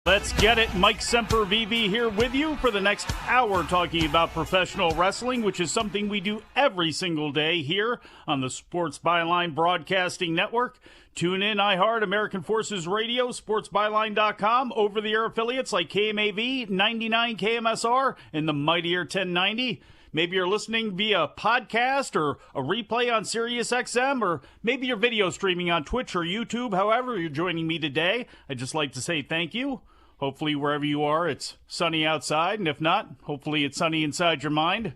Let's get it. Mike Sempervive here with you for the next hour talking about professional wrestling, which is something we do every single day here on the Sports Byline Broadcasting Network. Tune in, iHeart, American Forces Radio, sportsbyline.com, over-the-air affiliates like KMAV, 99 KMSR, and the mightier 1090. Maybe you're listening via podcast or a replay on SiriusXM, or maybe you're video streaming on Twitch or YouTube. However you're joining me today, I'd just like to say thank you. Hopefully, wherever you are, it's sunny outside, and if not, hopefully it's sunny inside your mind.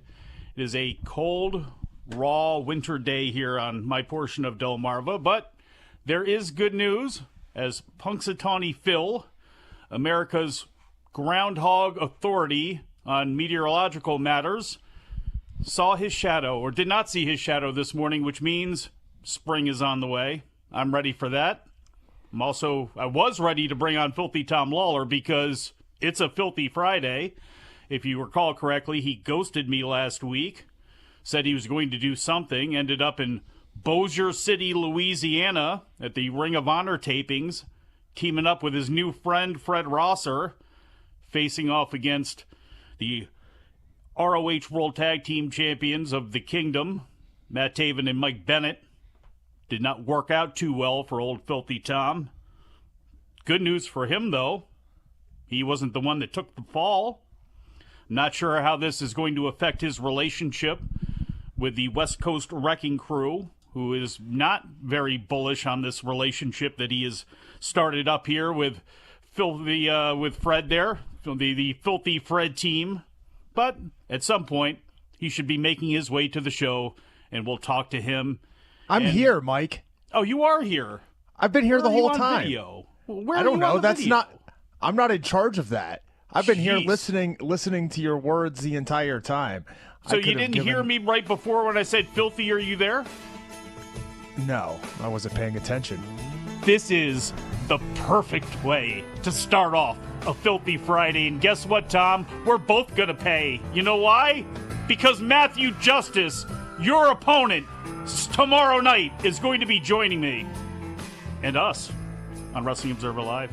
It is a cold, raw winter day here on my portion of Delmarva, but there is good news, as Punxsutawney Phil, America's groundhog authority on meteorological matters, saw his shadow, or did not see his shadow this morning, which means spring is on the way. I'm ready for that. I was ready to bring on Filthy Tom Lawler because it's a Filthy Friday. If you recall correctly, he ghosted me last week, said he was going to do something, ended up in Bossier City, Louisiana at the Ring of Honor tapings, teaming up with his new friend Fred Rosser, facing off against the ROH World Tag Team Champions of the Kingdom, Matt Taven and Mike Bennett. Did not work out too well for old Filthy Tom. Good news for him, though. He wasn't the one that took the fall. Not sure how this is going to affect his relationship with the West Coast Wrecking Crew, who is not very bullish on this relationship that he has started up here with Fred there, the Filthy Fred team. But at some point, he should be making his way to the show, and we'll talk to him. I'm here, Mike. Oh, you are here. I've been here the whole time. Video? I don't know. I'm not in charge of that. I've been here listening to your words the entire time. So you didn't hear me right before when I said filthy? Are you there? No, I wasn't paying attention. This is the perfect way to start off a Filthy Friday. And guess what, Tom? We're both going to pay. You know why? Because Matthew Justice, your opponent, tomorrow night is going to be joining me and us on Wrestling Observer Live.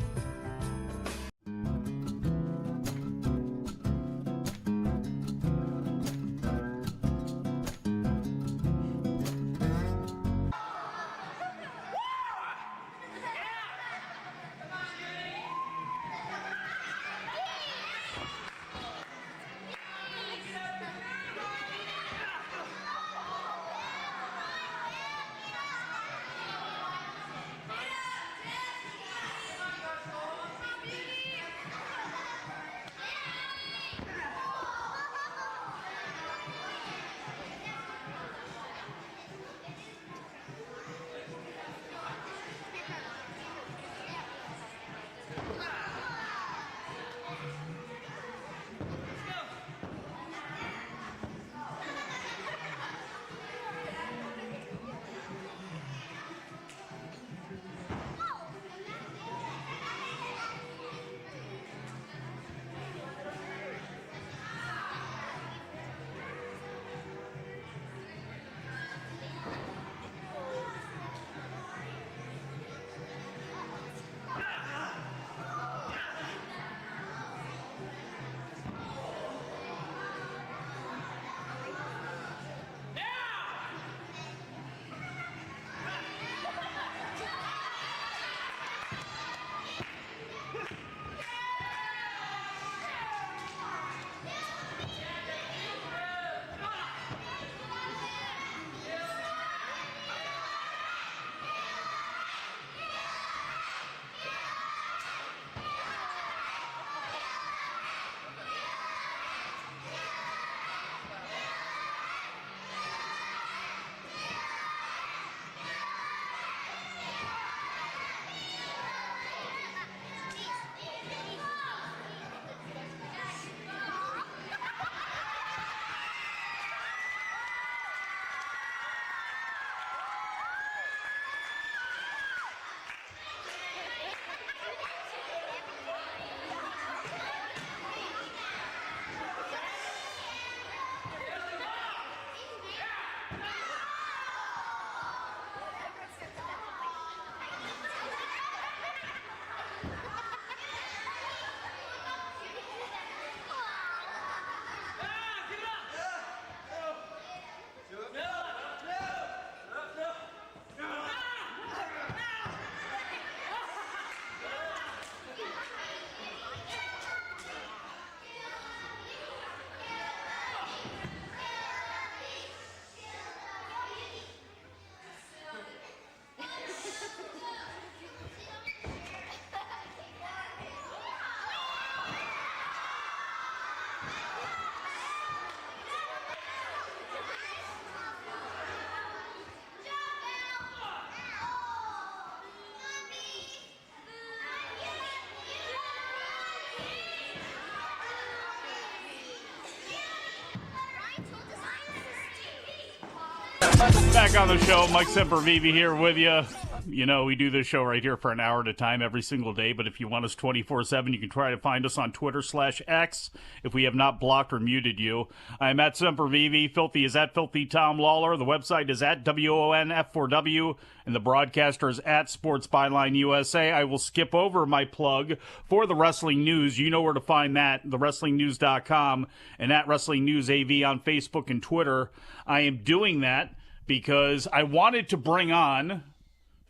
Back on the show, Mike Sempervive here with you. You know, we do this show right here for an hour at a time every single day, but if you want us 24/7, you can try to find us on Twitter/X if we have not blocked or muted you. I'm at Sempervive. Filthy is at Filthy Tom Lawler. The website is at WONF4W, and the broadcaster is at Sports Byline USA. I will skip over my plug for the Wrestling News. You know where to find that, thewrestlingnews.com, and at Wrestling News AV on Facebook and Twitter. I am doing that because I wanted to bring on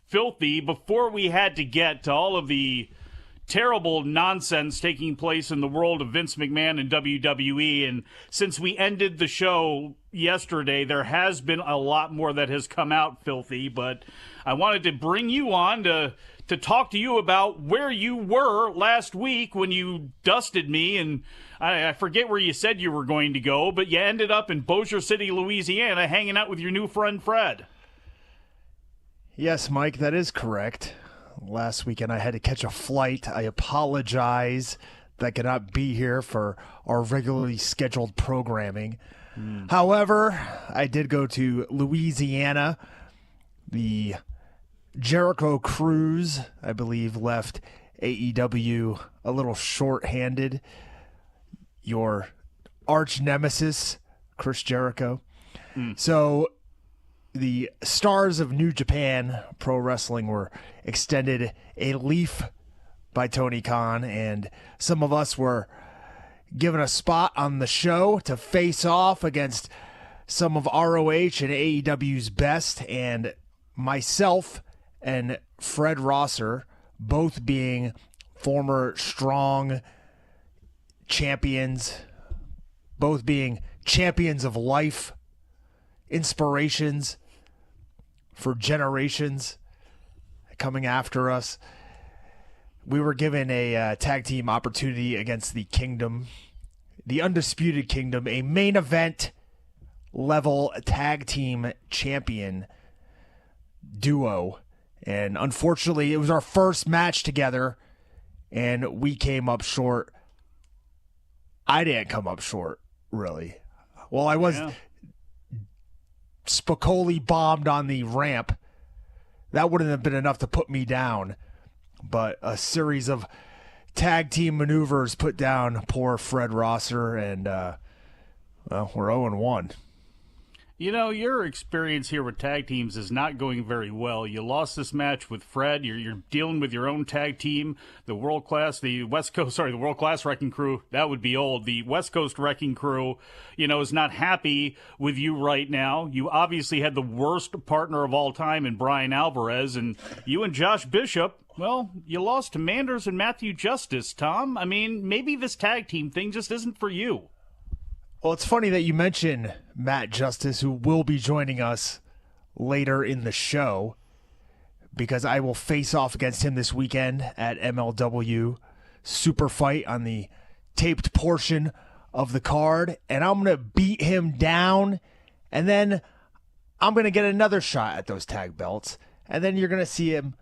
Filthy before we had to get to all of the terrible nonsense taking place in the world of Vince McMahon and WWE. And since we ended the show yesterday, there has been a lot more that has come out, Filthy. But I wanted to bring you on to talk to you about where you were last week when you dusted me. And I forget where you said you were going to go, but you ended up in Bossier City, Louisiana, hanging out with your new friend Fred. Yes, Mike, that is correct. Last weekend I had to catch a flight. I apologize that I could not be here for our regularly scheduled programming. However, I did go to Louisiana. The Jericho Cruise, I believe, left AEW a little short-handed. Your arch nemesis, Chris Jericho. So the stars of New Japan Pro Wrestling were extended a leaf by Tony Khan, and some of us were given a spot on the show to face off against some of ROH and AEW's best, and myself and Fred Rosser, both being former Strong champions, both being champions of life, inspirations for generations coming after us. We were given a tag team opportunity against the Kingdom, the Undisputed Kingdom, a main event level tag team champion duo. And unfortunately, it was our first match together, and we came up short. I didn't come up short, really. Well, I was Spicoli bombed on the ramp. That wouldn't have been enough to put me down. But a series of tag team maneuvers put down poor Fred Rosser, and, well, we're 0-1. You know, your experience here with tag teams is not going very well. You lost this match with Fred. You're dealing with your own tag team, the World Class Wrecking Crew. That would be old. The West Coast Wrecking Crew, you know, is not happy with you right now. You obviously had the worst partner of all time in Brian Alvarez, and you and Josh Bishop, well, you lost to Manders and Matthew Justice, Tom. I mean, maybe this tag team thing just isn't for you. Well, it's funny that you mention Matt Justice, who will be joining us later in the show, because I will face off against him this weekend at MLW Super Fight on the taped portion of the card, and I'm going to beat him down, and then I'm going to get another shot at those tag belts, and then you're going to see him.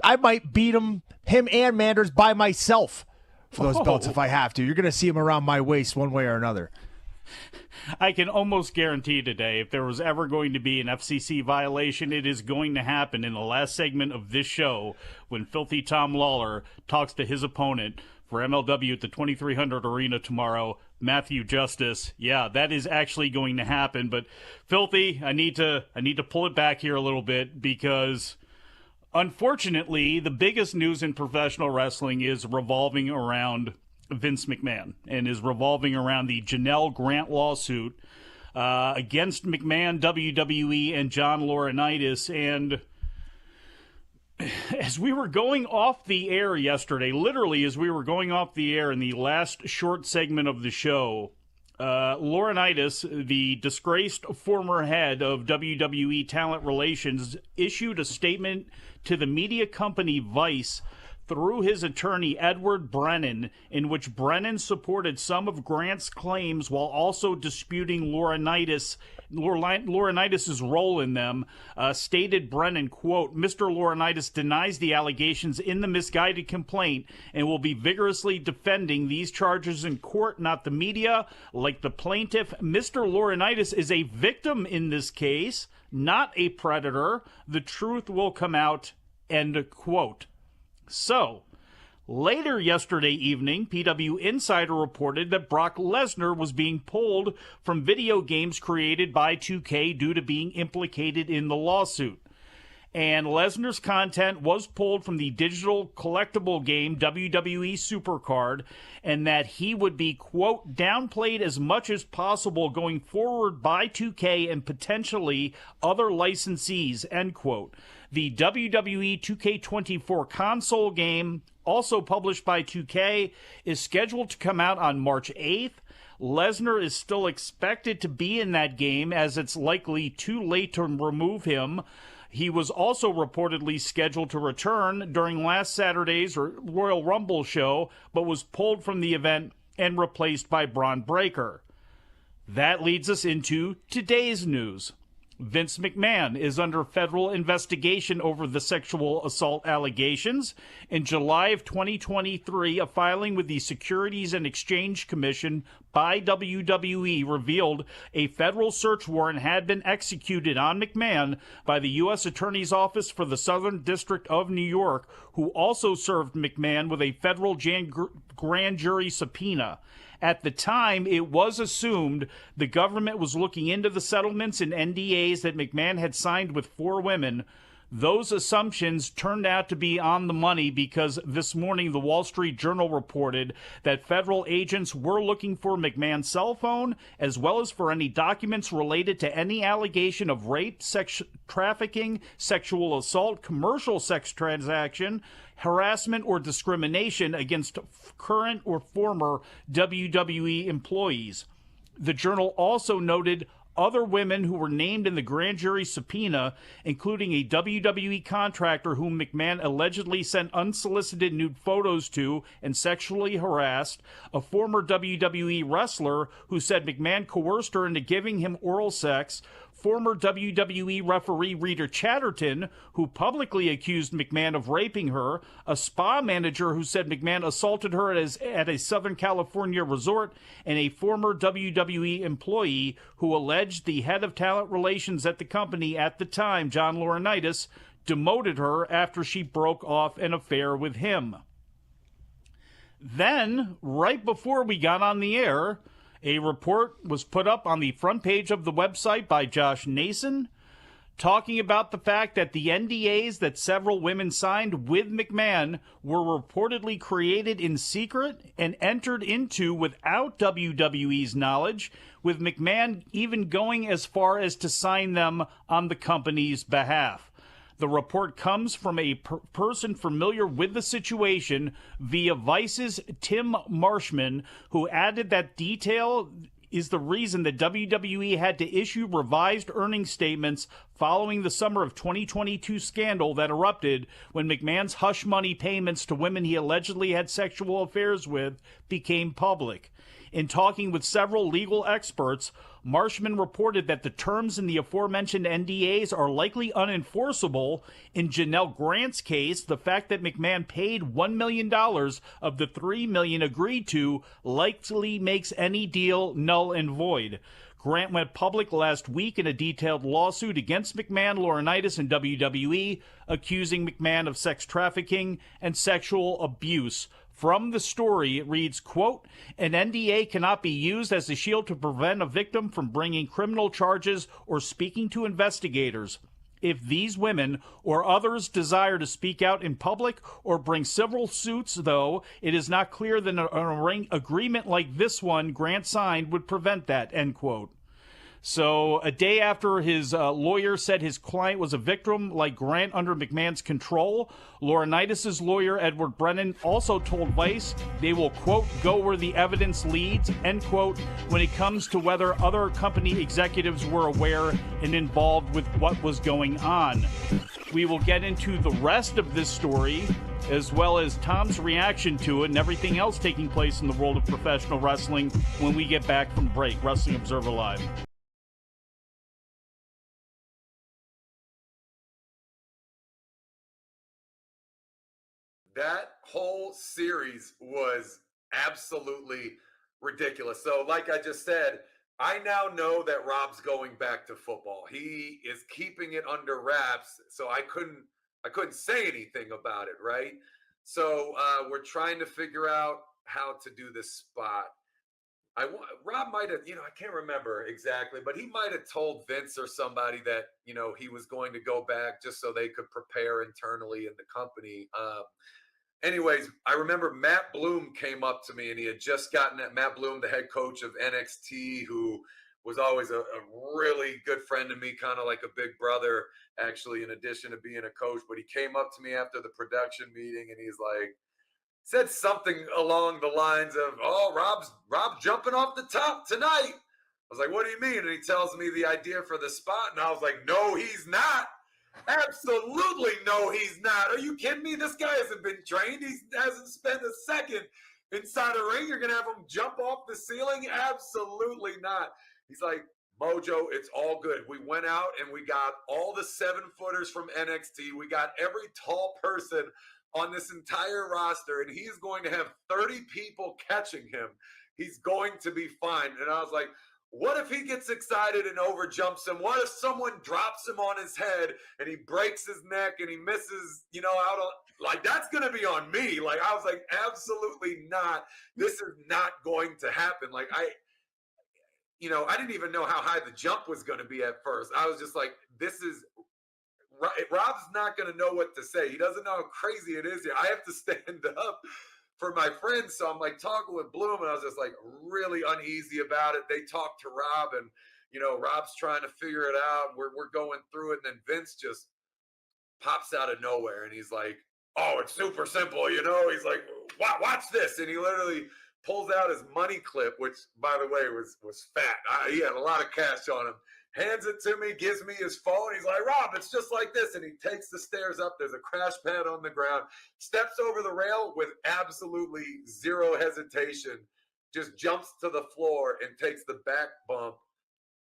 I might beat him and Manders by myself for those belts if I have to. You're going to see him around my waist one way or another. I can almost guarantee today, if there was ever going to be an FCC violation, it is going to happen in the last segment of this show when Filthy Tom Lawler talks to his opponent for MLW at the 2300 Arena tomorrow, Matthew Justice. Yeah, that is actually going to happen. But Filthy, I need to pull it back here a little bit, because unfortunately, the biggest news in professional wrestling is revolving around Vince McMahon, and is revolving around the Janelle Grant lawsuit against McMahon, WWE, and John Laurinaitis. And as we were going off the air yesterday, literally as we were going off the air in the last short segment of the show, Laurinaitis, the disgraced former head of WWE Talent Relations, issued a statement to the media company Vice through his attorney Edward Brennan, in which Brennan supported some of Grant's claims while also disputing Laurinaitis' role in them, stated Brennan, quote, Mr. Laurinaitis denies the allegations in the misguided complaint and will be vigorously defending these charges in court, not the media. Like the plaintiff, Mr. Laurinaitis is a victim in this case, not a predator. The truth will come out, end quote. So, later yesterday evening, PW Insider reported that Brock Lesnar was being pulled from video games created by 2K due to being implicated in the lawsuit. And Lesnar's content was pulled from the digital collectible game WWE Supercard, and that he would be, quote, downplayed as much as possible going forward by 2K and potentially other licensees, end quote. The WWE 2K24 console game, also published by 2K, is scheduled to come out on March 8th. Lesnar is still expected to be in that game, as it's likely too late to remove him. He was also reportedly scheduled to return during last Saturday's Royal Rumble show, but was pulled from the event and replaced by Braun Breaker. That leads us into today's news. Vince McMahon is under federal investigation over the sexual assault allegations. In July of 2023, a filing with the Securities and Exchange Commission by WWE revealed a federal search warrant had been executed on McMahon by the U.S. Attorney's Office for the Southern District of New York, who also served McMahon with a federal grand jury subpoena. At the time, it was assumed the government was looking into the settlements and NDAs that McMahon had signed with 4 women. Those assumptions turned out to be on the money, because this morning the Wall Street Journal reported that federal agents were looking for McMahon's cell phone, as well as for any documents related to any allegation of rape, sex trafficking, sexual assault, commercial sex transaction, harassment, or discrimination against current or former WWE employees. The Journal also noted other women who were named in the grand jury subpoena, including a WWE contractor whom McMahon allegedly sent unsolicited nude photos to and sexually harassed, a former WWE wrestler who said McMahon coerced her into giving him oral sex, former WWE referee Rita Chatterton, who publicly accused McMahon of raping her, a spa manager who said McMahon assaulted her at a Southern California resort, and a former WWE employee who alleged the head of talent relations at the company at the time, John Laurinaitis, demoted her after she broke off an affair with him. Then, right before we got on the air, a report was put up on the front page of the website by Josh Nason, talking about the fact that the NDAs that several women signed with McMahon were reportedly created in secret and entered into without WWE's knowledge, with McMahon even going as far as to sign them on the company's behalf. The report comes from a person familiar with the situation via Vice's Tim Marshman, who added that detail is the reason that WWE had to issue revised earnings statements following the summer of 2022 scandal that erupted when McMahon's hush money payments to women he allegedly had sexual affairs with became public. In talking with several legal experts, Marshman reported that the terms in the aforementioned NDAs are likely unenforceable. In Janelle Grant's case, the fact that McMahon paid $1 million of the $3 million agreed to likely makes any deal null and void. Grant went public last week in a detailed lawsuit against McMahon, Laurinaitis, and WWE, accusing McMahon of sex trafficking and sexual abuse. From the story, it reads, quote, an NDA cannot be used as a shield to prevent a victim from bringing criminal charges or speaking to investigators. If these women or others desire to speak out in public or bring civil suits, though, it is not clear that an agreement like this one Grant signed would prevent that, end quote. So a day after his lawyer said his client was a victim like Grant under McMahon's control, Laurinaitis' lawyer, Edward Brennan, also told Vice they will, quote, go where the evidence leads, end quote, when it comes to whether other company executives were aware and involved with what was going on. We will get into the rest of this story, as well as Tom's reaction to it and everything else taking place in the world of professional wrestling when we get back from break. Wrestling Observer Live. That whole series was absolutely ridiculous. So, like I just said, I now know that Rob's going back to football. He is keeping it under wraps, so I couldn't say anything about it, right? So we're trying to figure out how to do this spot. Rob might have, I can't remember exactly, but he might have told Vince or somebody that he was going to go back just so they could prepare internally in the company. Anyways, I remember Matt Bloom came up to me, and he had just gotten that. Matt Bloom, the head coach of NXT, who was always a really good friend to me, kind of like a big brother, actually, in addition to being a coach. But he came up to me after the production meeting, and he's like, said something along the lines of, "Oh, Rob's jumping off the top tonight." I was like, "What do you mean?" And he tells me the idea for the spot, and I was like, "No, he's not. Absolutely no, he's not. Are you kidding me? This guy hasn't been trained. He hasn't spent a second inside a ring. You're going to have him jump off the ceiling? Absolutely not." He's like, "Mojo, it's all good. We went out and we got all the 7-footers from NXT. We got every tall person on this entire roster, and he's going to have 30 people catching him. He's going to be fine." And I was like, what if he gets excited and overjumps him? What if someone drops him on his head and he breaks his neck and he misses, out on, like, that's going to be on me. Like, I was like, absolutely not. This is not going to happen. Like, I didn't even know how high the jump was going to be at first. I was just like, Rob's not going to know what to say. He doesn't know how crazy it is here. I have to stand up for my friends. So I'm like talking with Bloom, and I was just like really uneasy about it. They talked to Rob, and Rob's trying to figure it out. We're going through it, and then Vince just pops out of nowhere, and he's like, "Oh, it's super simple." He's like, watch this. And he literally pulls out his money clip, which, by the way, was fat. He had a lot of cash on him. Hands it to me, gives me his phone. He's like, "Rob, it's just like this." And he takes the stairs up. There's a crash pad on the ground, steps over the rail with absolutely zero hesitation, just jumps to the floor and takes the back bump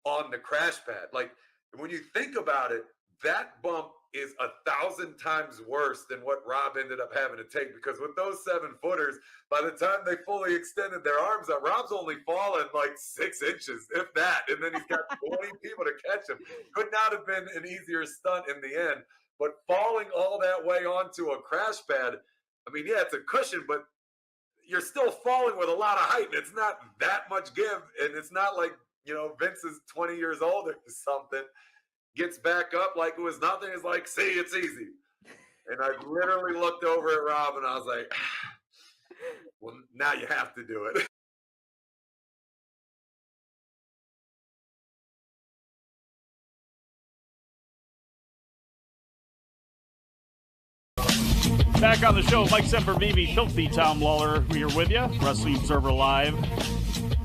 on the crash pad. Like, when you think about it, that bump is 1,000 times worse than what Rob ended up having to take, because with those 7-footers, by the time they fully extended their arms up, Rob's only fallen like 6 inches, if that, and then he's got 20 people to catch him. Could not have been an easier stunt in the end, but falling all that way onto a crash pad, I mean, yeah, it's a cushion, but you're still falling with a lot of height, and it's not that much give, and it's not like, Vince is 20 years old or something. Gets back up like it was nothing. It's like, "See, it's easy." And I literally looked over at Rob, and I was like, "Well, now you have to do it." Back on the show, Mike Sempervive, Filthy Tom Lawler, we're with you. Wrestling Observer Live.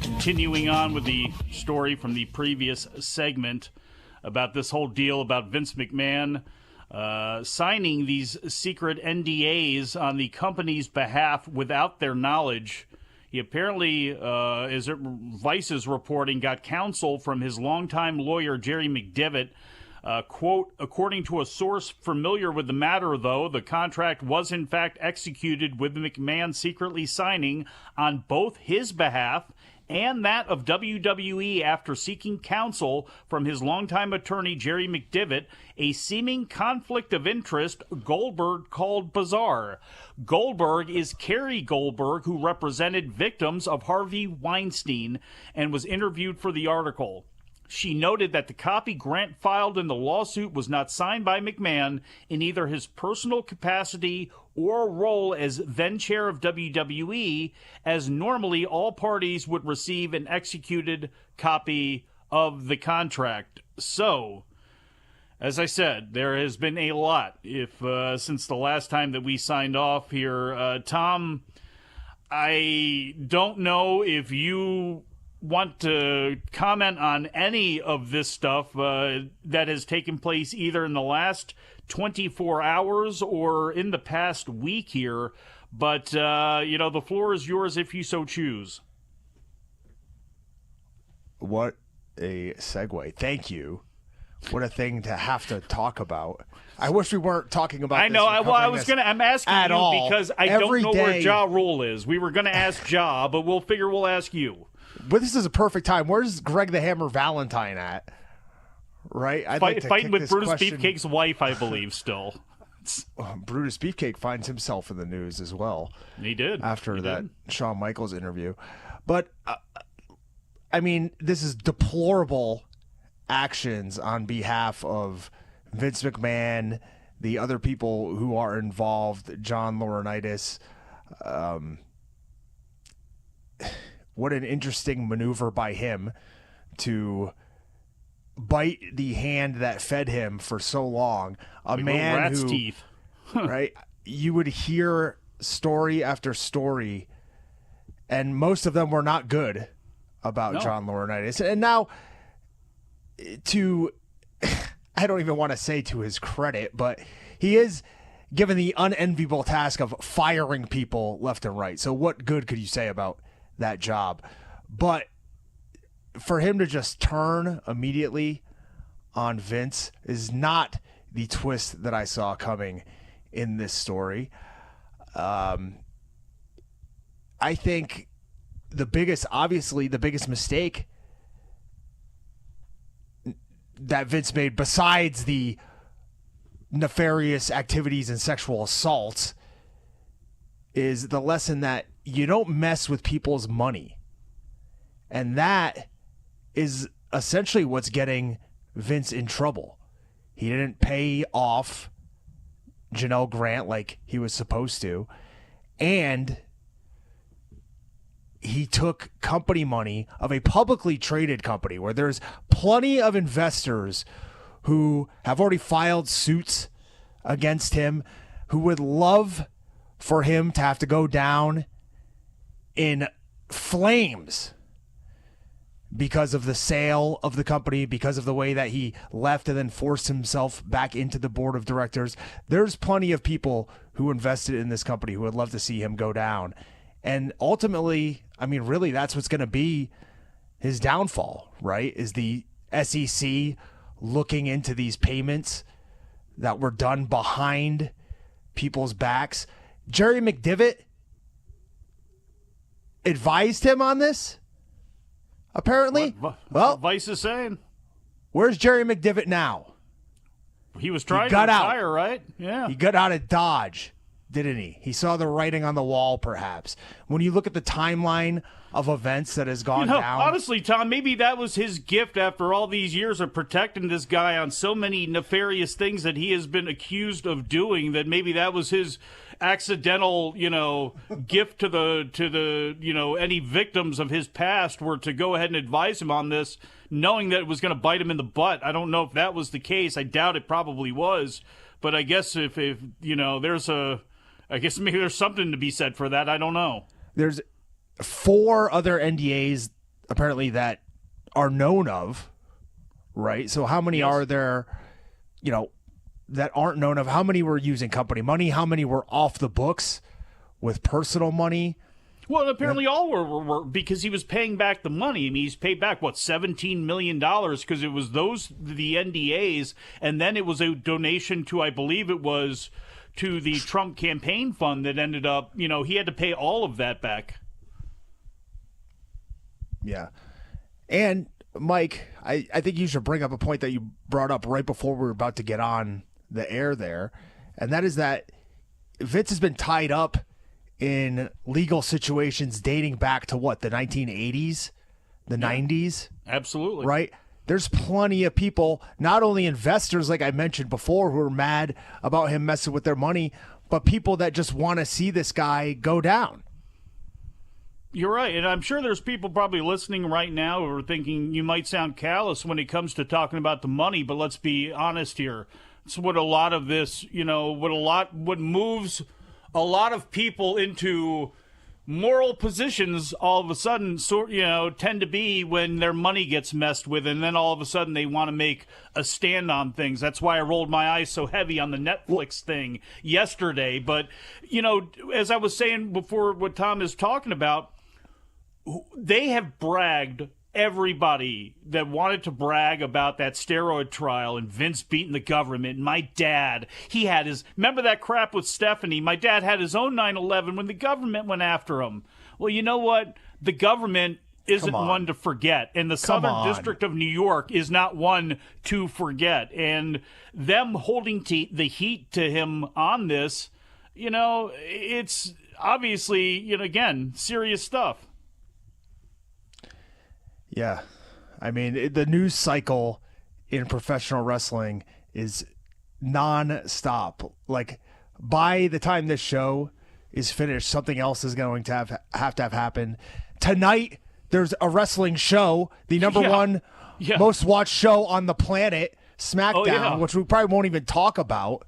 Continuing on with the story from the previous segment about this whole deal about Vince McMahon signing these secret NDAs on the company's behalf without their knowledge. He apparently, as Vice is reporting, got counsel from his longtime lawyer, Jerry McDevitt. Quote, "According to a source familiar with the matter, though, the contract was in fact executed with McMahon secretly signing on both his behalf and that of WWE after seeking counsel from his longtime attorney, Jerry McDevitt, a seeming conflict of interest Goldberg called bizarre. Goldberg is Kerry Goldberg, who represented victims of Harvey Weinstein and was interviewed for the article. She noted that the copy Grant filed in the lawsuit was not signed by McMahon in either his personal capacity or role as then chair of WWE, as normally all parties would receive an executed copy of the contract." So, as I said, there has been a lot since the last time that we signed off here. Tom, I don't know if you want to comment on any of this stuff that has taken place either in the last 24 hours or in the past week here. But, the floor is yours if you so choose. What a segue. Thank you. What a thing to have to talk about. I wish we weren't talking about I this. know. I'm asking you all. because I Every don't know where day. Ja Rule is. We were going to ask Ja, but we'll ask you. But this is a perfect time. Where's Greg the Hammer Valentine at? Right? I'd like to Fighting kick with this Brutus question. Beefcake's wife, I believe, still. Brutus Beefcake finds himself in the news as well. He did. After that Shawn Michaels interview. But, this is deplorable actions on behalf of Vince McMahon, the other people who are involved, John Laurinaitis. What an interesting maneuver by him to bite the hand that fed him for so long. A Like man rat's who, teeth. right? You would hear story after story, and most of them were not good about John Laurinaitis. And now, I don't even want to say to his credit, but he is given the unenviable task of firing people left and right. So what good could you say about that job? But for him to just turn immediately on Vince is not the twist that I saw coming in this story. I think the biggest mistake that Vince made, besides the nefarious activities and sexual assaults, is the lesson that you don't mess with people's money. And that is essentially what's getting Vince in trouble. He didn't pay off Janelle Grant like he was supposed to. And he took company money of a publicly traded company where there's plenty of investors who have already filed suits against him, who would love for him to have to go down in flames because of the sale of the company, because of the way that he left and then forced himself back into the board of directors. There's plenty of people who invested in this company who would love to see him go down. And ultimately, really, that's what's going to be his downfall, right? Is the SEC looking into these payments that were done behind people's backs. Jerry McDevitt advised him on this, apparently. Well, Vice is saying. Where's Jerry McDevitt now? He was trying to retire, right? Yeah. He got out of Dodge, didn't he? He saw the writing on the wall, perhaps. When you look at the timeline of events that has gone down. Honestly, Tom, maybe that was his gift after all these years of protecting this guy on so many nefarious things that he has been accused of doing, that maybe that was his accidental, gift to the any victims of his past, were to go ahead and advise him on this, knowing that it was going to bite him in the butt. I don't know if that was the case. I doubt it probably was. But I guess if I guess maybe there's something to be said for that. I don't know. There's 4 other NDAs apparently that are known of, right? So how many are there, that aren't known of? How many were using company money? How many were off the books with personal money? Well, apparently all were because he was paying back the money. He's paid back, $17 million, because it was the NDAs, and then it was a donation to, I believe it was, to the Trump campaign fund that ended up, he had to pay all of that back. Yeah. And, Mike, I think you should bring up a point that you brought up right before we were about to get on the air there, and that is that Vince has been tied up in legal situations dating back to the 1980s, the 90s? Absolutely. Right? There's plenty of people, not only investors, like I mentioned before, who are mad about him messing with their money, but people that just want to see this guy go down. You're right, and I'm sure there's people probably listening right now who are thinking you might sound callous when it comes to talking about the money, but let's be honest here. It's what a lot of this, what moves a lot of people into moral positions all of a sudden tend to be when their money gets messed with, and then all of a sudden they want to make a stand on things. That's why I rolled my eyes so heavy on the Netflix thing yesterday. But as I was saying before, what Tom is talking about, they have bragged. Everybody that wanted to brag about that steroid trial and Vince beating the government. My dad, remember that crap with Stephanie? My dad had his own 9/11 when the government went after him. Well, you know what? The government isn't one to forget. And the Southern District of New York is not one to forget. And them holding the heat to him on this, it's obviously, again, serious stuff. Yeah. I mean, the news cycle in professional wrestling is non-stop. Like, by the time this show is finished, something else is going to have to have happened. Tonight, there's a wrestling show, the number one most watched show on the planet, SmackDown, which we probably won't even talk about.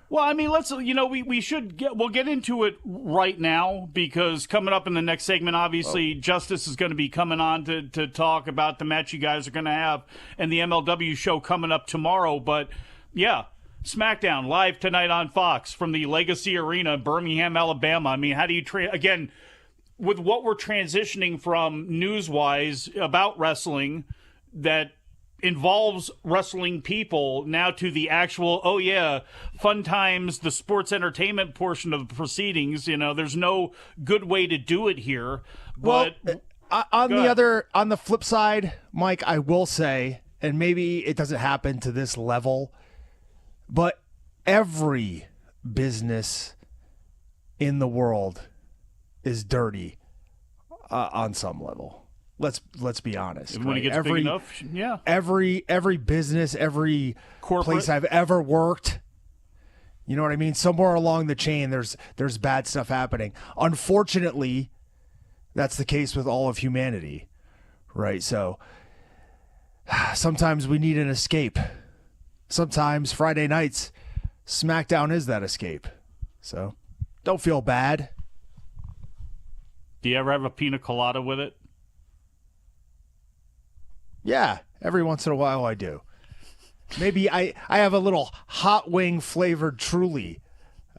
Well, I mean, we'll get into it right now, because coming up in the next segment, obviously, Justice is going to be coming on to talk about the match you guys are going to have and the MLW show coming up tomorrow. But, yeah, SmackDown live tonight on Fox from the Legacy Arena in Birmingham, Alabama. I mean, how do you again, with what we're transitioning from news-wise about wrestling that involves wrestling people now to the actual, fun times, the sports entertainment portion of the proceedings. There's no good way to do it here. But on the flip side, Mike, I will say, and maybe it doesn't happen to this level, but every business in the world is dirty on some level. Let's be honest. When it gets big enough, yeah. Every business, every corporate place I've ever worked, you know what I mean? Somewhere along the chain, there's bad stuff happening. Unfortunately, that's the case with all of humanity, right? So sometimes we need an escape. Sometimes Friday nights, SmackDown is that escape. So don't feel bad. Do you ever have a pina colada with it? Yeah, every once in a while I do. Maybe I have a little hot wing flavored Truly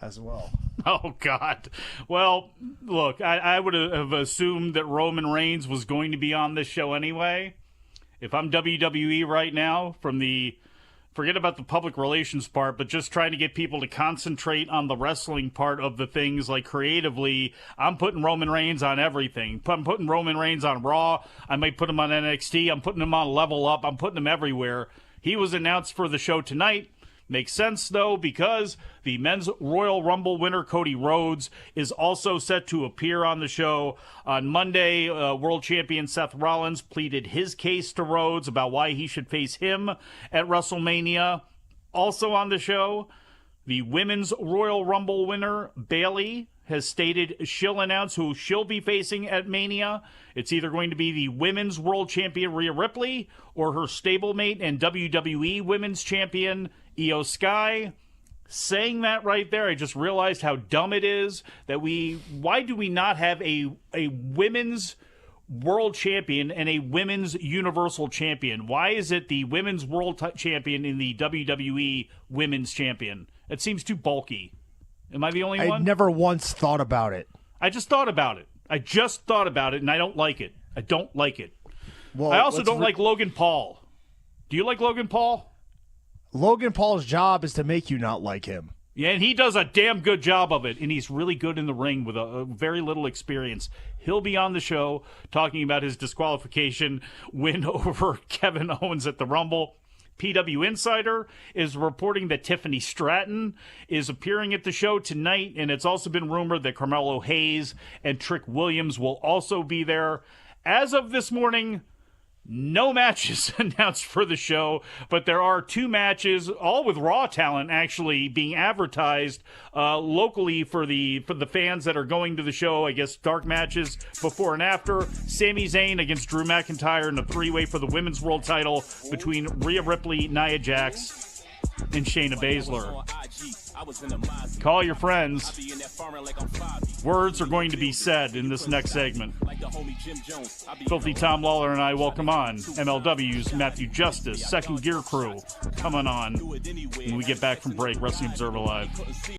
as well. Oh, God. Well, look, I would have assumed that Roman Reigns was going to be on this show anyway. If I'm WWE right now, forget about the public relations part, but just trying to get people to concentrate on the wrestling part of the things, like creatively, I'm putting Roman Reigns on everything. I'm putting Roman Reigns on Raw. I might put him on NXT. I'm putting him on Level Up. I'm putting him everywhere. He was announced for the show tonight. Makes sense, though, because the Men's Royal Rumble winner, Cody Rhodes, is also set to appear on the show. On Monday, world champion Seth Rollins pleaded his case to Rhodes about why he should face him at WrestleMania. Also on the show, the Women's Royal Rumble winner, Bayley, has stated she'll announce who she'll be facing at Mania. It's either going to be the Women's World Champion, Rhea Ripley, or her stablemate and WWE Women's Champion, Io Sky. Saying that right there, I just realized how dumb it is that why do we not have a women's world champion and a women's universal champion? Why is it the women's world champion in the WWE women's champion? It seems too bulky. Am I the only one? I never once thought about it. I just thought about it. And I don't like it. I don't like it. Well, I also don't like Logan Paul. Do you like Logan Paul? Logan Paul's job is to make you not like him. Yeah, and he does a damn good job of it, and he's really good in the ring with a very little experience. He'll be on the show talking about his disqualification win over Kevin Owens at the Rumble. PW Insider is reporting that Tiffany Stratton is appearing at the show tonight, and it's also been rumored that Carmelo Hayes and Trick Williams will also be there. As of this morning, no matches announced for the show, but there are 2 matches, all with Raw talent, actually being advertised locally for the fans that are going to the show. I guess dark matches before and after. Sami Zayn against Drew McIntyre in a 3-way for the women's world title between Rhea Ripley, Nia Jax, and Shayna Baszler. Call your friends. Words are going to be said in this next segment. Filthy Tom Lawler and I welcome on MLW's Matthew Justice, Second Gear Crew, coming on when we get back from break. Wrestling Observer Live.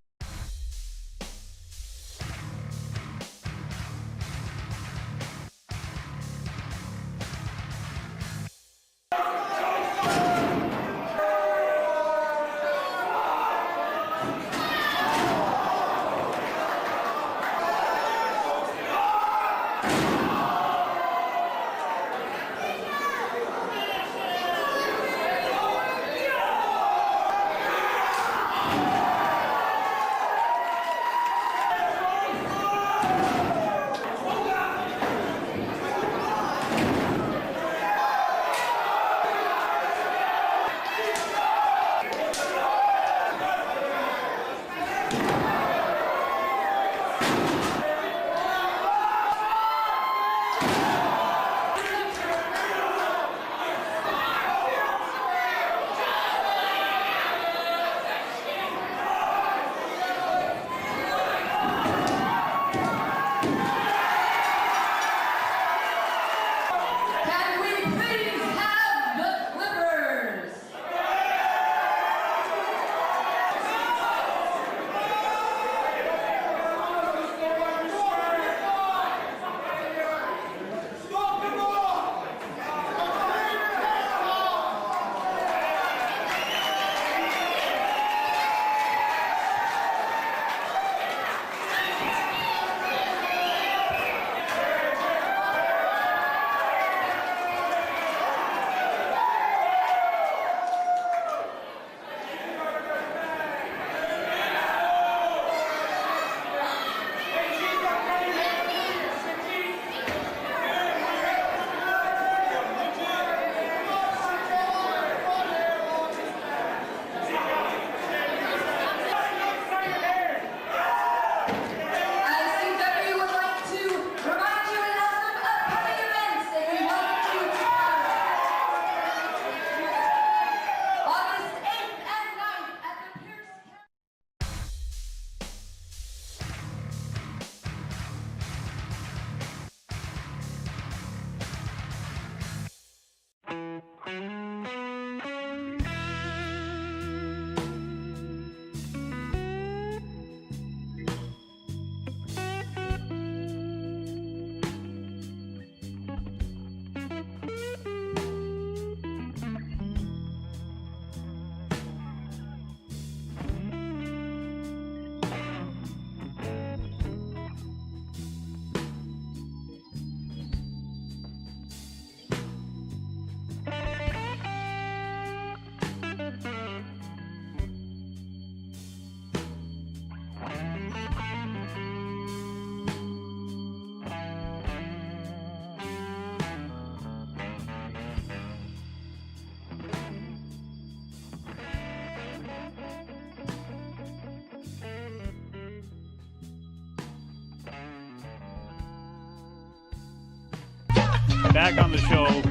Back on the show,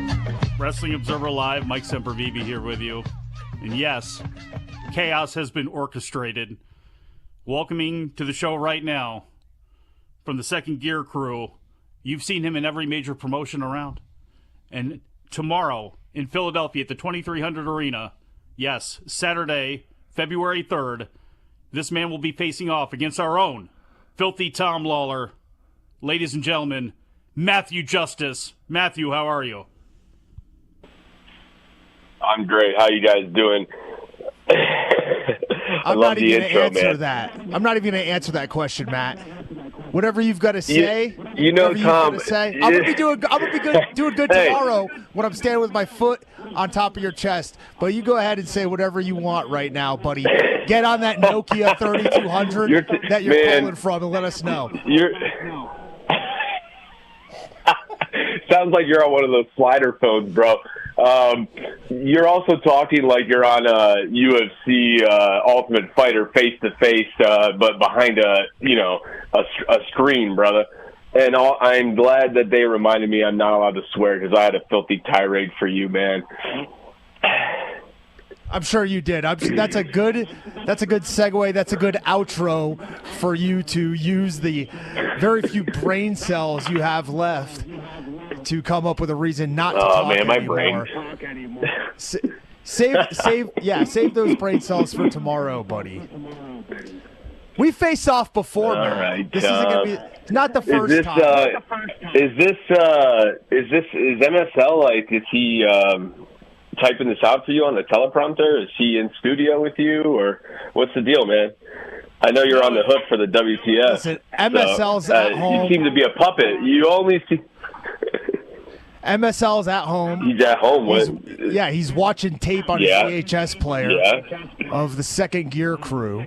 Wrestling Observer Live, Mike Sempervive here with you. And yes, chaos has been orchestrated. Welcoming to the show right now, from the Second Gear Crew, you've seen him in every major promotion around. And tomorrow in Philadelphia at the 2300 Arena, yes, Saturday, February 3rd, this man will be facing off against our own Filthy Tom Lawler. Ladies and gentlemen, Matthew Justice. Matthew, how are you? I'm great. How you guys doing? I'm not even going to answer that. I'm not even going to answer that question, Matt. Whatever you've got to say, you know, Tom. I'm gonna be doing good tomorrow when I'm standing with my foot on top of your chest. But you go ahead and say whatever you want right now, buddy. Get on that Nokia 3200 that you're calling from, and let us know. Sounds like you're on one of those slider phones, bro. You're also talking like you're on a UFC Ultimate Fighter face-to-face, but behind a screen, brother. And I'm glad that they reminded me I'm not allowed to swear because I had a filthy tirade for you, man. I'm sure you did. That's a good segue. That's a good outro for you to use the very few brain cells you have left to come up with a reason not to talk anymore. My brain. Save those brain cells for tomorrow, buddy. We faced off before. All right. This isn't gonna be not the first time. Is MSL like? Is he typing this out for you on the teleprompter? Is he in studio with you, or what's the deal, man? I know you're on the hook for the WTF. Listen, MSL's at home. You seem to be a puppet. You only see. MSL's at home. He's at home. He's watching tape on his VHS player of the Second Gear Crew.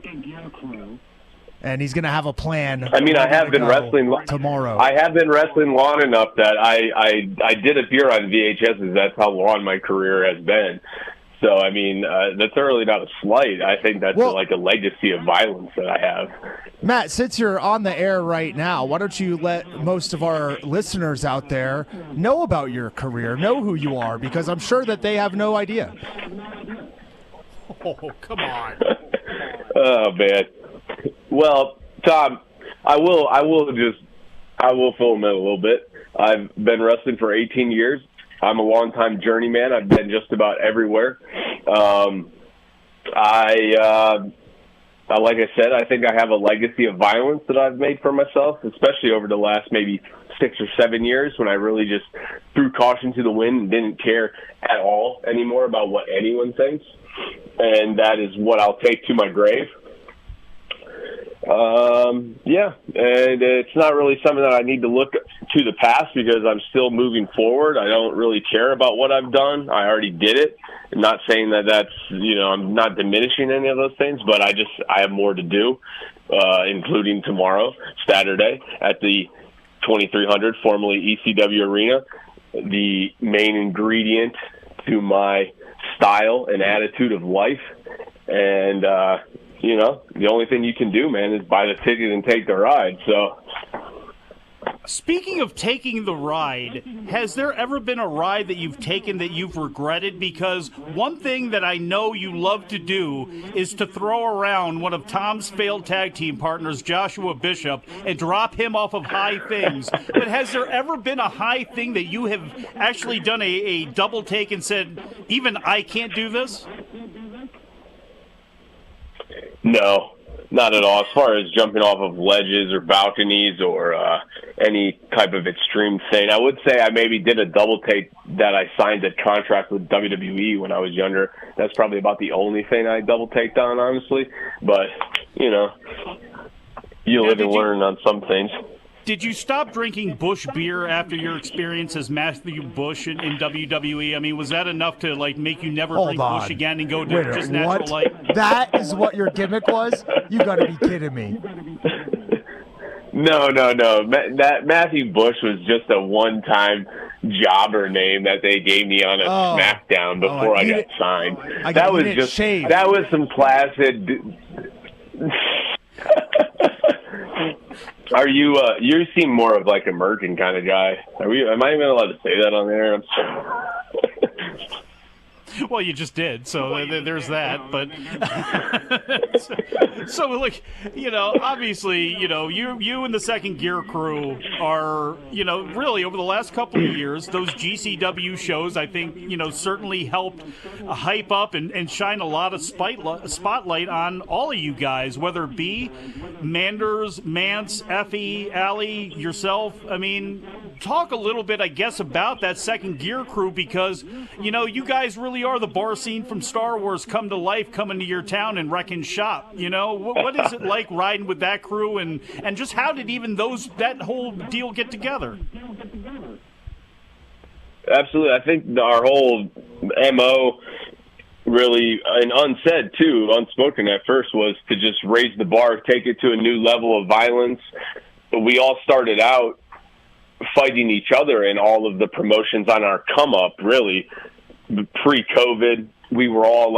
And he's going to have a plan. I mean, I have been wrestling tomorrow. I have been wrestling long enough that I did appear on VHSs. That's how long my career has been. So, I mean, that's really not a slight. I think that's like a legacy of violence that I have. Matt, since you're on the air right now, why don't you let most of our listeners out there know about your career, know who you are, because I'm sure that they have no idea. Oh, come on. Oh, man. Well, Tom, I will fill him in a little bit. I've been wrestling for 18 years. I'm a longtime journeyman. I've been just about everywhere. Like I said, I think I have a legacy of violence that I've made for myself, especially over the last maybe 6 or 7 years when I really just threw caution to the wind and didn't care at all anymore about what anyone thinks. And that is what I'll take to my grave. And it's not really something that I need to look to the past because I'm still moving forward. I don't really care about what I've done. I already did it. I'm not saying that's, I'm not diminishing any of those things, but I have more to do, including tomorrow, Saturday, at the 2300, formerly ECW Arena. The main ingredient to my style and attitude of life. And, the only thing you can do, man, is buy the ticket and take the ride. So, speaking of taking the ride, has there ever been a ride that you've taken that you've regretted? Because one thing that I know you love to do is to throw around one of Tom's failed tag team partners, Joshua Bishop, and drop him off of high things. But has there ever been a high thing that you have actually done a double take and said, even I can't do this? No, not at all. As far as jumping off of ledges or balconies or any type of extreme thing, I would say I maybe did a double take that I signed a contract with WWE when I was younger. That's probably about the only thing I double taked on, honestly. But, you live and learn on some things. Did you stop drinking Busch beer after your experience as Matthew Busch in WWE? I mean, was that enough to make you never drink Busch again and go to just natural light? That is what your gimmick was? You got to be kidding me. No. Matthew Busch was just a one-time jobber name that they gave me on a SmackDown before I got signed. That was some placid. Are you? You seem more of a merging kind of guy. Am I even allowed to say that on there? I'm sorry. Well, you just did, so there's that. But so obviously, you and the Second Gear Crew are, really over the last couple of years, those GCW shows, I think, certainly helped hype up and shine a lot of spotlight on all of you guys, whether it be Manders, Mance, Effie, Allie, yourself. I mean, talk a little bit, I guess, about that Second Gear Crew because, you guys really are the bar scene from Star Wars come to life, coming to your town and wrecking shop. What is it like riding with that crew and just how did even that whole deal get together? Absolutely. I think our whole MO really, and unsaid too, unspoken at first, was to just raise the bar, take it to a new level of violence. We all started out fighting each other in all of the promotions on our come up, really. Pre-COVID, we were all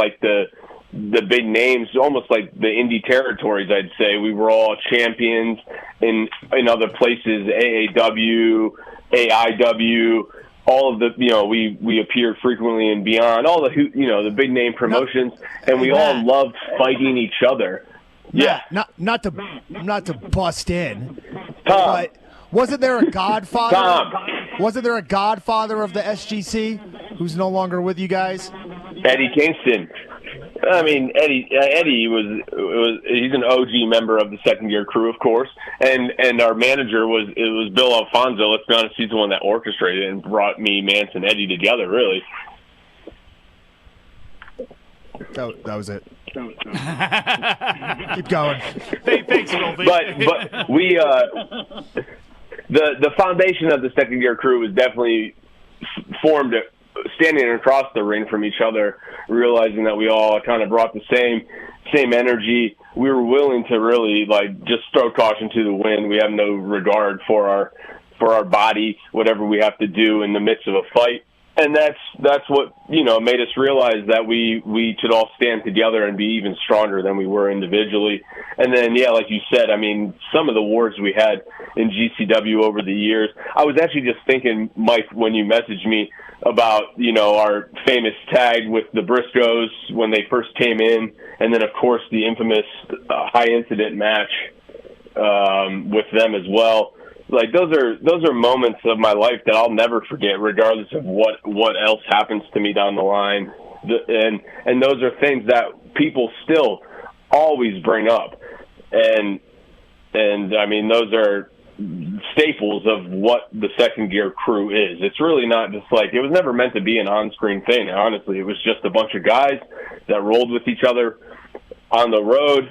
the big names, almost like the indie territories, I'd say. We were all champions in other places, AAW, AIW, all of the, we appeared frequently in Beyond, all the, the big name promotions, and we all loved fighting each other. Matt, not to bust in, Tom. but wasn't there a godfather? Tom. Wasn't there a godfather of the SGC who's no longer with you guys? Eddie Kingston. I mean, Eddie he's an OG member of the Second Gear Crew, of course, and our manager was Bill Alfonso. Let's be honest, he's the one that orchestrated and brought me, Mance, and Eddie together. Really, that was it. Keep going. Thanks, Wolfie. But we the foundation of the Second Gear Crew was definitely formed standing across the ring from each other, realizing that we all kind of brought the same energy. We were willing to really just throw caution to the wind. We have no regard for our body, whatever we have to do in the midst of a fight. And that's what, made us realize that we should all stand together and be even stronger than we were individually. And then, like you said, I mean, some of the wars we had in GCW over the years, I was actually just thinking, Mike, when you messaged me about, our famous tag with the Briscoes when they first came in, and then, of course, the infamous high incident match with them as well. Those are moments of my life that I'll never forget, regardless of what else happens to me down the line. And those are things that people still always bring up. And I mean, those are staples of what the Second Gear Crew is. It's really not just it was never meant to be an on-screen thing, honestly. It was just a bunch of guys that rolled with each other on the road,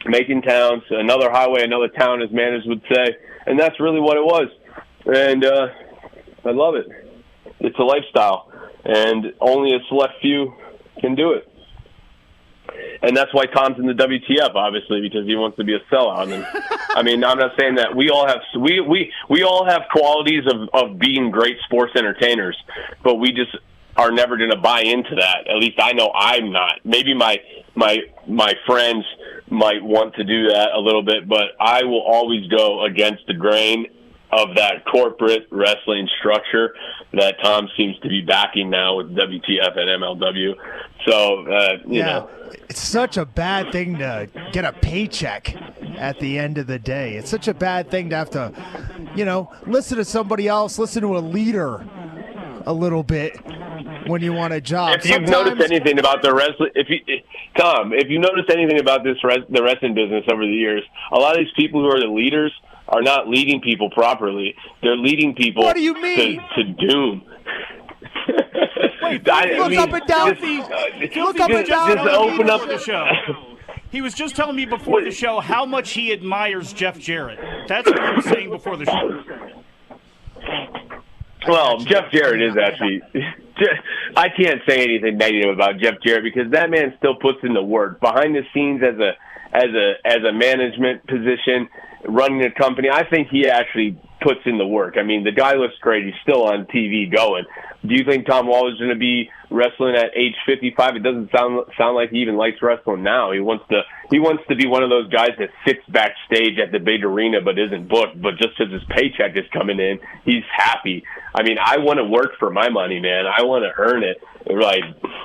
making towns, another highway, another town, as managers would say. And that's really what it was. And I love it. It's a lifestyle. And only a select few can do it. And that's why Tom's in the WTF, obviously, because he wants to be a sellout. And I mean, I'm not saying that we all have qualities of being great sports entertainers, but we just are never going to buy into that. At least I know I'm not. Maybe my friends might want to do that a little bit, but I will always go against the grain of that corporate wrestling structure that Tom seems to be backing now with WTF and MLW. So, you know. It's such a bad thing to get a paycheck at the end of the day. It's such a bad thing to have to, listen to somebody else, listen to a leader a little bit when you want a job. If you've noticed anything about the wrestling, Tom, if you noticed anything about the wrestling business over the years, a lot of these people who are the leaders are not leading people properly. They're leading people what do you mean? To doom. Wait, look up and down. Look up and down. Just open up the show. He was just telling me before the show how much he admires Jeff Jarrett. That's what he was saying before the show. Well, Jeff Jarrett is actually. I can't say anything negative about Jeff Jarrett because that man still puts in the work behind the scenes as a management position, running a company. I think he actually puts in the work. I mean, the guy looks great. He's still on TV going. Do you think Tom Lawler's going to be wrestling at age 55? It doesn't sound like he even likes wrestling now. He wants to be one of those guys that sits backstage at the big arena but isn't booked. But just because his paycheck is coming in, he's happy. I mean, I want to work for my money, man. I want to earn it.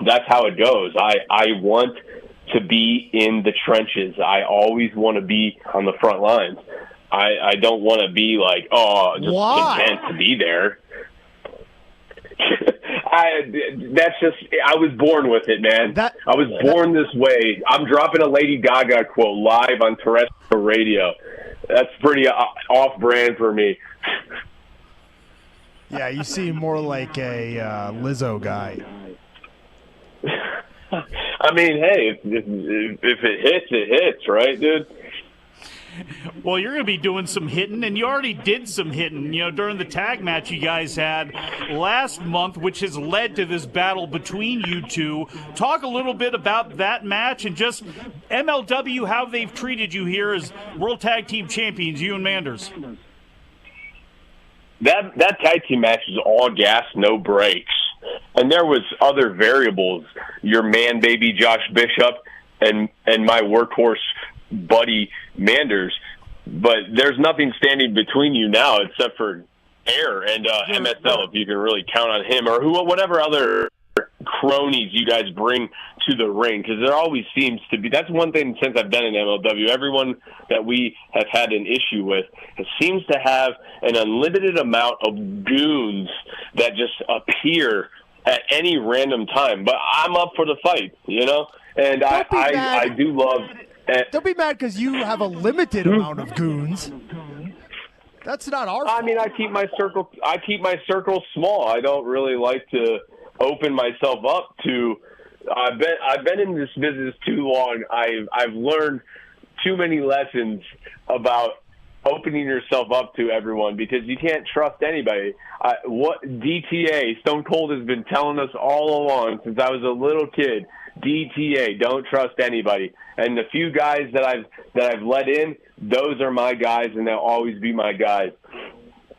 That's how it goes. I want to be in the trenches. I always want to be on the front lines. I don't want to be content to be there. I was born with it, man. I was born this way. I'm dropping a Lady Gaga quote live on terrestrial radio. That's pretty off-brand for me. Yeah, you seem more like a Lizzo guy. I mean, hey, if it hits, it hits, right, dude? Well, you're going to be doing some hitting, and you already did some hitting, during the tag match you guys had last month, which has led to this battle between you two. Talk a little bit about that match and just MLW, how they've treated you here as World Tag Team Champions, you and Manders. That tag team match was all gas, no brakes. And there was other variables. Your man, baby, Josh Bishop, and my workhorse buddy Manders, but there's nothing standing between you now except for Air and MSL, if you can really count on him, or whatever other cronies you guys bring to the ring, because there always seems to be. That's one thing since I've been in MLW. Everyone that we have had an issue with seems to have an unlimited amount of goons that just appear at any random time. But I'm up for the fight, you know, and I do love. Don't be mad because you have a limited amount of goons. That's not our fault. I mean, I keep my circle small. I don't really like to open myself up to. I've been in this business too long. I've learned too many lessons about opening yourself up to everyone, because you can't trust anybody. What DTA, Stone Cold, has been telling us all along since I was a little kid. DTA, don't trust anybody. And the few guys that I've let in, those are my guys, and they'll always be my guys.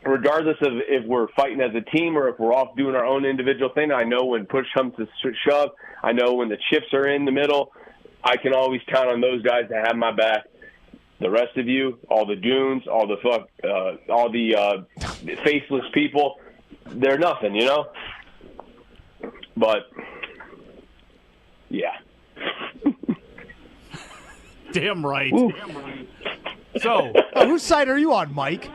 Regardless of if we're fighting as a team or if we're off doing our own individual thing, I know when push comes to shove. I know when the chips are in the middle. I can always count on those guys to have my back. The rest of you, all the goons, all the faceless people, they're nothing, you know? But, yeah. Damn right. So, whose side are you on, Mike?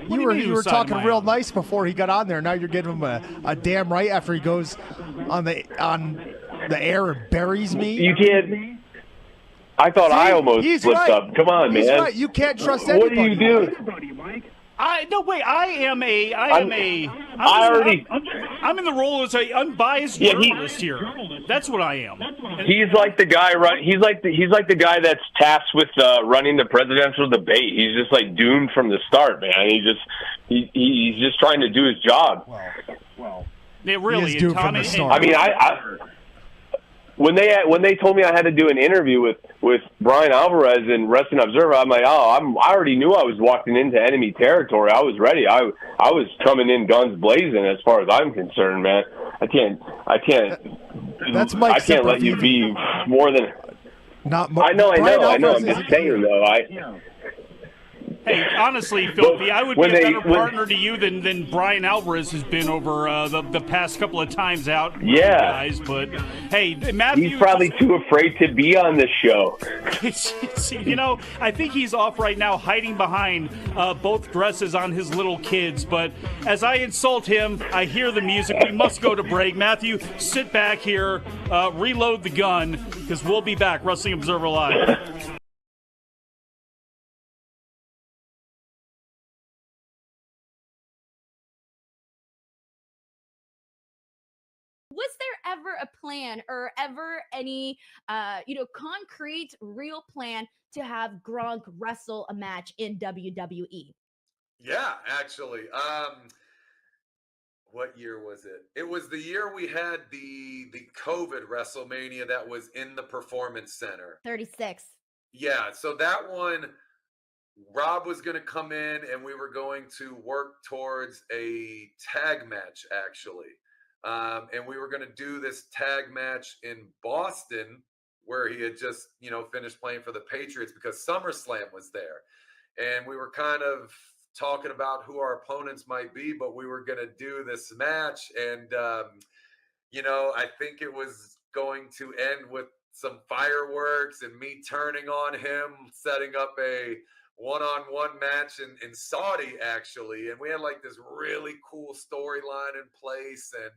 You were talking real nice before he got on there. Now you're giving him a damn right after he goes on the air and buries me. You can't. I thought I almost slipped up. Come on, he's man. Right. You can't trust anybody. What do you do? I'm in the role as an unbiased journalist here. That's what I am. He's like the guy. He's like the guy that's tasked with running the presidential debate. He's just like doomed from the start, man. He's just trying to do his job. Well, it really he is doomed from the start. I mean, when they told me I had to do an interview with Brian Alvarez in Wrestling Observer, I'm like, I already knew I was walking into enemy territory. I was ready. I was coming in guns blazing as far as I'm concerned, man. I can't. That's Mike. I can't let you be more than. I know. I'm just saying though. Hey, honestly, Filthy, I would be a better partner to you than Brian Alvarez has been over the past couple of times out. Yeah. Guys, but, hey, Matthew... He's probably too afraid to be on this show. You know, I think he's off right now hiding behind both dresses on his little kids. But as I insult him, I hear the music. We must go to break. Matthew, sit back here, reload the gun, because we'll be back. Wrestling Observer Live. Was there ever a plan or ever any, concrete, real plan to have Gronk wrestle a match in WWE? Yeah, actually. What year was it? It was the year we had the COVID WrestleMania that was in the Performance Center. 36. Yeah, so that one, Rob was going to come in and we were going to work towards a tag match, actually. And we were going to do this tag match in Boston where he had just, finished playing for the Patriots because SummerSlam was there. And we were kind of talking about who our opponents might be, but we were going to do this match. And, I think it was going to end with some fireworks and me turning on him, setting up a one-on-one match in Saudi, actually. And we had like this really cool storyline in place. And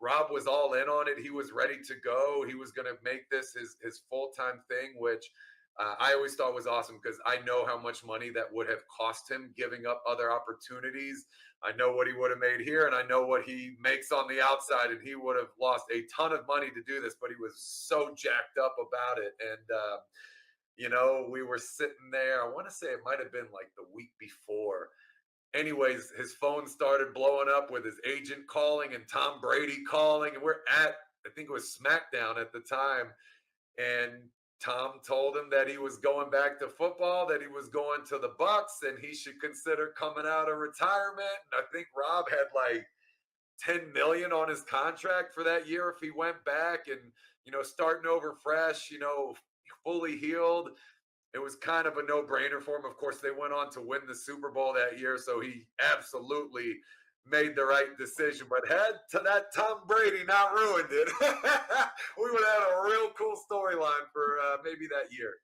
Rob was all in on it. He was ready to go. He was going to make this his full-time thing, which I always thought was awesome because I know how much money that would have cost him giving up other opportunities. I know what he would have made here, and I know what he makes on the outside, and he would have lost a ton of money to do this, but he was so jacked up about it. And, we were sitting there. I want to say it might have been like the week before. Anyways, his phone started blowing up with his agent calling and Tom Brady calling. And we're at, I think it was SmackDown at the time. And Tom told him that he was going back to football, that he was going to the Bucks, and he should consider coming out of retirement. And I think Rob had like $10 million on his contract for that year if he went back and, starting over fresh, fully healed. it was kind of a no-brainer for him. Of course, they went on to win the Super Bowl that year, so he absolutely made the right decision. But had to that Tom Brady not ruined it, we would have had a real cool storyline for maybe that year.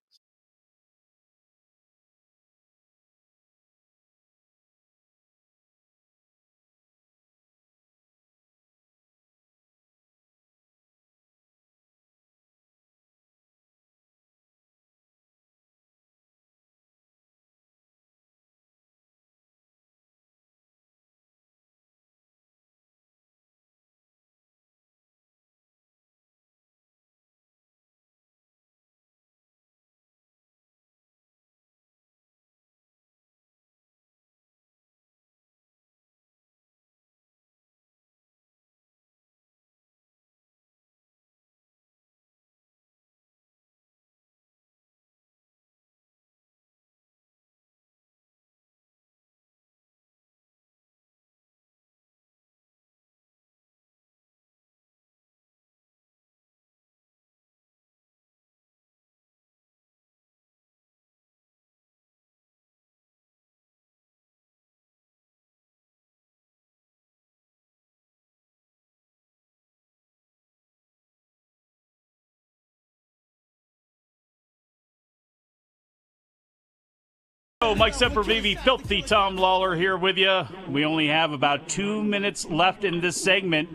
Mike Sempervive, Filthy Tom Lawler here with you. We only have about 2 minutes left in this segment.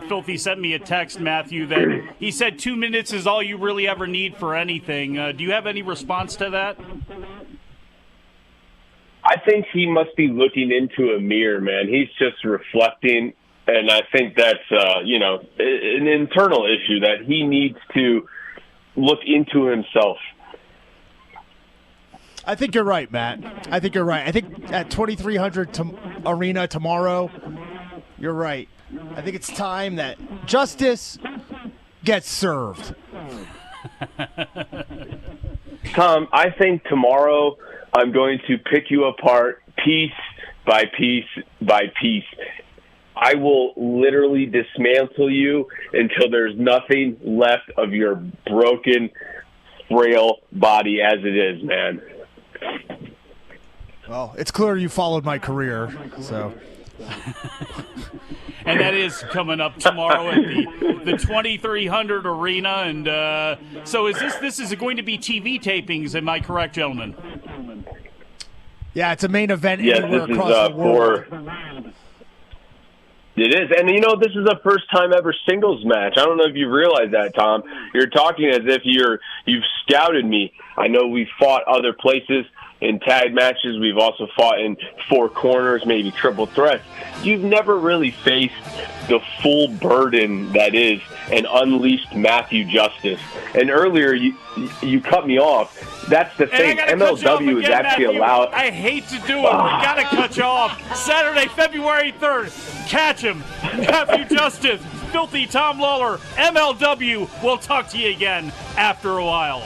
Filthy sent me a text, Matthew, that he said 2 minutes is all you really ever need for anything. Do you have any response to that? I think he must be looking into a mirror, man. He's just reflecting, and I think that's, an internal issue that he needs to look into himself. I think you're right, Matt. I think you're right. I think at 2300 Arena tomorrow, you're right. I think it's time that justice gets served. Tom, I think tomorrow I'm going to pick you apart piece by piece by piece. I will literally dismantle you until there's nothing left of your broken, frail body as it is, man. Well, it's clear you followed my career, so. And that is coming up tomorrow at the 2300 Arena. And so this is going to be TV tapings, am I correct, gentlemen? Yeah, it's a main event yes, anywhere across the world. It is. And, this is a first-time ever singles match. I don't know if you realize that, Tom. You're talking as if you've scouted me. I know we've fought other places in tag matches. We've also fought in four corners, maybe triple threats. You've never really faced the full burden that is an unleashed Matthew Justice. And earlier, you cut me off. That's the thing. MLW is actually allowed. I hate to do it. We got to cut you off. Saturday, February 3rd. Catch him. Matthew Justice, Filthy Tom Lawler, MLW. We'll talk to you again after a while.